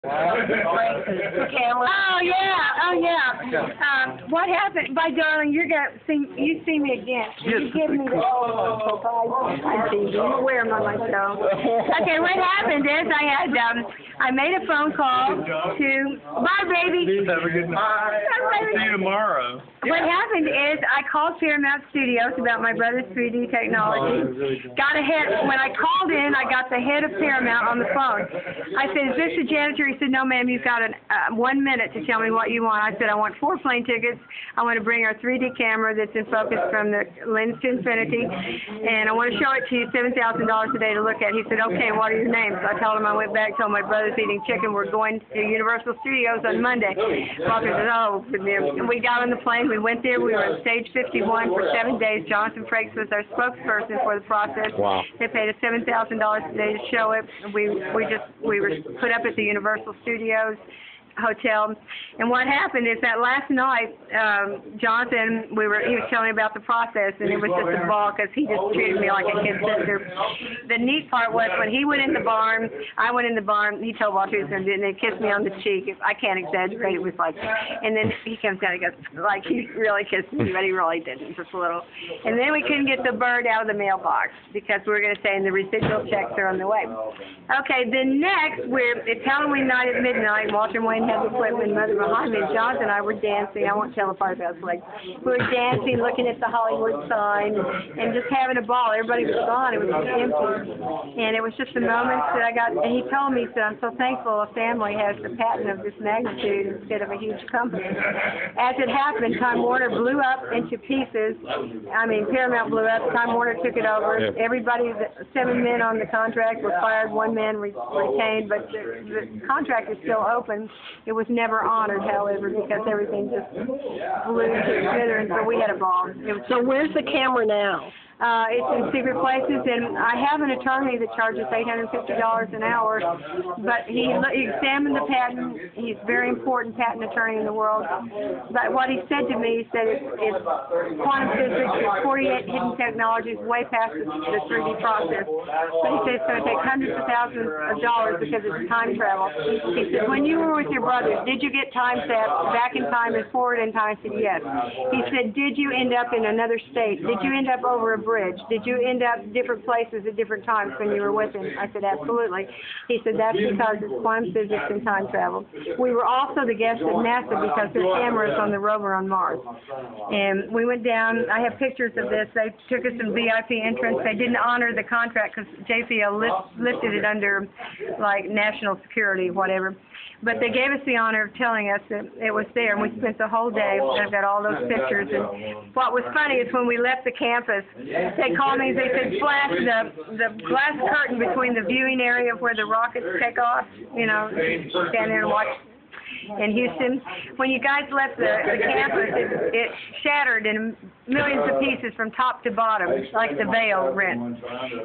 Oh yeah. What happened? By darling, you're gonna see. You see me again. You give me the I see you. I'm aware of myself. Okay, what happened is I made a phone call to bye baby. Have a good night. See you tomorrow. What happened is I called Paramount Studios about my brother's 3D technology. Got ahead when I called in. I got the head of Paramount on the phone. I said, "Is this the janitor?" He said, "No, ma'am. You've got 1 minute to tell me what you want." I said, "I want 4 plane tickets. I want to bring our 3D camera that's in focus from the lens to infinity, and I want to show it to you $7,000 a day to look at." He said, "Okay. What are your names?" So I told him I went back, told my brother's eating chicken. We're going to Universal Studios on Monday. Walter said, "Oh," and we got on the plane. We went there. We were on stage 51 for 7 days. Jonathan Frakes was our spokesperson for the process. Wow. They paid us $7,000 a day to show it. We were put up at the Universal Studios hotel, and what happened is that last night, Jonathan, he was telling me about the process, and it was just a ball because he just treated me like a kid sister. The neat part was when he went in the barn, I went in the barn. He told Walter he was going to do it, and they kissed me on the cheek. I can't exaggerate. It was like, and then he comes down and goes, like he really kissed me, but he really didn't, just a little. And then we couldn't get the bird out of the mailbox because we were going to say, and the residual checks are on the way. Okay, then next it's Halloween night at midnight. Walter and Wayne had the equipment, Mother behind me, and Jonathan and I were dancing. I won't tell the part about it. Like, we were dancing, looking at the Hollywood sign, and just having a ball. Everybody was gone. It was empty. And it was just a moment that I got, and he told me, he said, "I'm so thankful a family has the patent of this magnitude instead of a huge company." As it happened, Time Warner blew up into pieces. I mean, Paramount blew up. Time Warner took it over. Yeah. Everybody, 7 men on the contract were fired, 1 man retained, but the contract is still open. It was never honored, however, because everything just blew to smithereens, but we had a ball. So where's the camera now? It's in secret places, and I have an attorney that charges $850 an hour, but he examined the patent. He's a very important patent attorney in the world. But what he said to me, he said it's quantum physics, it's 48 hidden technologies way past the 3D process. But he said it's going to take hundreds of thousands of dollars because it's time travel. He said, "When you were with your brothers, did you get time zapped back in time and forward in time?" I said, "Yes." He said, "Did you end up in another state? Did you end up over a bridge? Did you end up different places at different times when you were with him?" I said, "Absolutely." He said, "That's because it's quantum physics and time travel." We were also the guests of NASA because their camera is on the rover on Mars. And we went down. I have pictures of this. They took us in VIP entrance. They didn't honor the contract because JPL lifted it under, like, national security, whatever. But they gave us the honor of telling us that it was there, and we spent the whole day. I've got all those pictures. And what was funny is when we left the campus, they called me and they said, "Flash the glass curtain between the viewing area where the rockets take off, you know, stand there and watch." In Houston, when you guys left the campus, it shattered in millions of pieces from top to bottom, like the veil rent.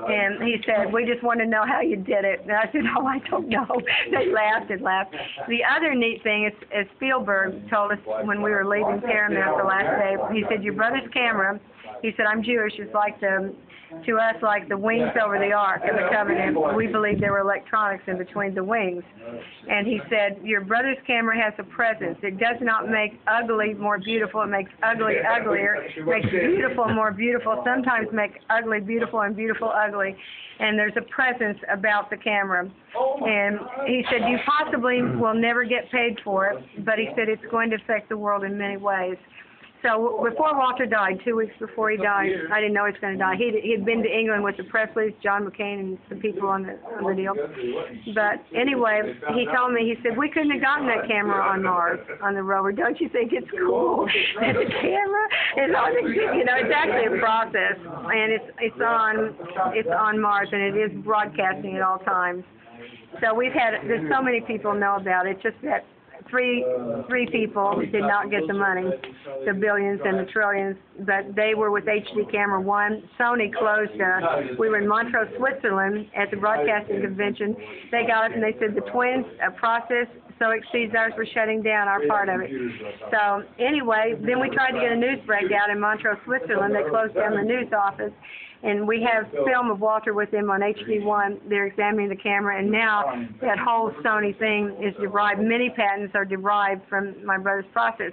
And he said, "We just want to know how you did it." And I said, "Oh, I don't know." They laughed and laughed. The other neat thing is Spielberg told us when we were leaving Paramount the last day, he said, "Your brother's camera," he said, "I'm Jewish, it's like to us like the wings over the Ark of the Covenant. We believe there were electronics in between the wings." And he said, "Your brother's camera has a presence. It does not make ugly more beautiful. It makes ugly uglier. It makes beautiful more beautiful. Sometimes make ugly beautiful and beautiful ugly. And there's a presence about the camera." And he said, "You possibly will never get paid for it, but he said it's going to affect the world in many ways." So before Walter died, 2 weeks before he died, I didn't know he was going to die. He had been to England with the Presleys, John McCain, and some people on the deal. But anyway, he told me, he said, "We couldn't have gotten that camera on Mars, on the rover. Don't you think it's cool that the camera is on the, you know, it's actually a process, and it's on Mars, and it is broadcasting at all times." So there's so many people know about it. It's just that three people did not get the money, the billions and the trillions, but they were with HD Camera 1. Sony closed we were in Montreux, Switzerland at the broadcasting convention. They got us and they said the twins process so exceeds ours, we're shutting down our part of it. So anyway, then we tried to get a news break out in Montreux, Switzerland. They closed down the news office. And we have film of Walter with them on HD1. They're examining the camera, and now that whole Sony thing is derived. Many patents are derived from my brother's process.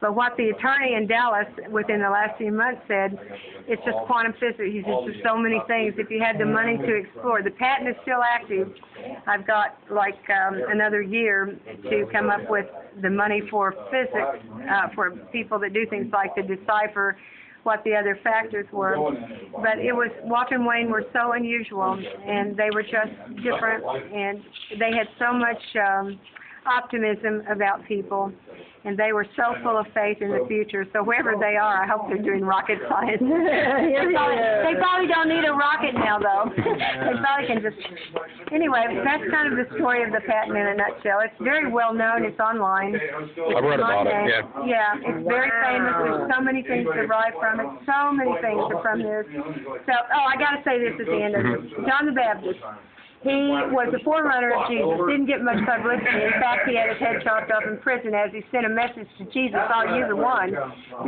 But what the attorney in Dallas within the last few months said, it's just quantum physics. He's just so many things. If you had the money to explore, the patent is still active. I've got like another year to come up with the money for physics, for people that do things like to decipher what the other factors were. But it was, Walter and Wayne were so unusual, and they were just different, and they had so much optimism about people, and they were so full of faith in the future. So wherever they are, I hope they're doing rocket science. They probably don't need a rocket now, though. They probably can just... Anyway, that's kind of the story of the patent in a nutshell. It's very well known. It's online. I read about it, yeah. Yeah, it's very famous. There's so many things derived from it. So many things are from this. So, I got to say this at the end of it. John the Baptist. He was the forerunner of Jesus, didn't get much publicity. In fact, he had his head chopped off in prison as he sent a message to Jesus, "Oh, you're the one,"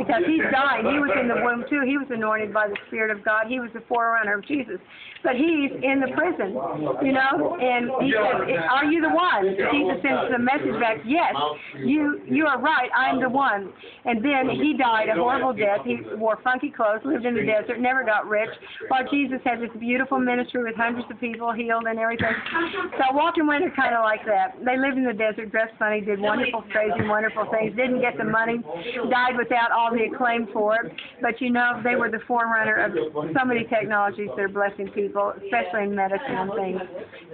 because he's dying. He was in the womb, too. He was anointed by the Spirit of God. He was the forerunner of Jesus. But he's in the prison, you know, and he says, "Are you the one?" Jesus sends the message back, "Yes, you are right, I'm the one." And then he died a horrible death. He wore funky clothes, lived in the desert, never got rich, while Jesus had this beautiful ministry with hundreds of people healed and everything. So Walter and Wayne are kind of like that. They lived in the desert, dressed funny, did wonderful, crazy, wonderful things, didn't get the money, died without all the acclaim for it. But, you know, they were the forerunner of so many technologies that are blessing people, especially in medicine and things.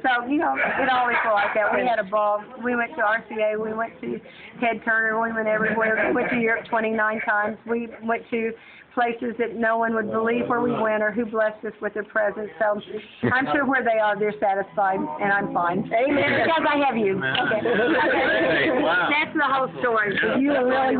So, you know, it always was like that. We had a ball. We went to RCA. We went to Ted Turner. We went everywhere. We went to Europe 29 times. We went to places that no one would believe where we went or who blessed us with their presence. So I'm sure where they are, they're satisfied, and I'm fine. Amen. Because I have you. Okay. Hey, wow. That's the whole story. You really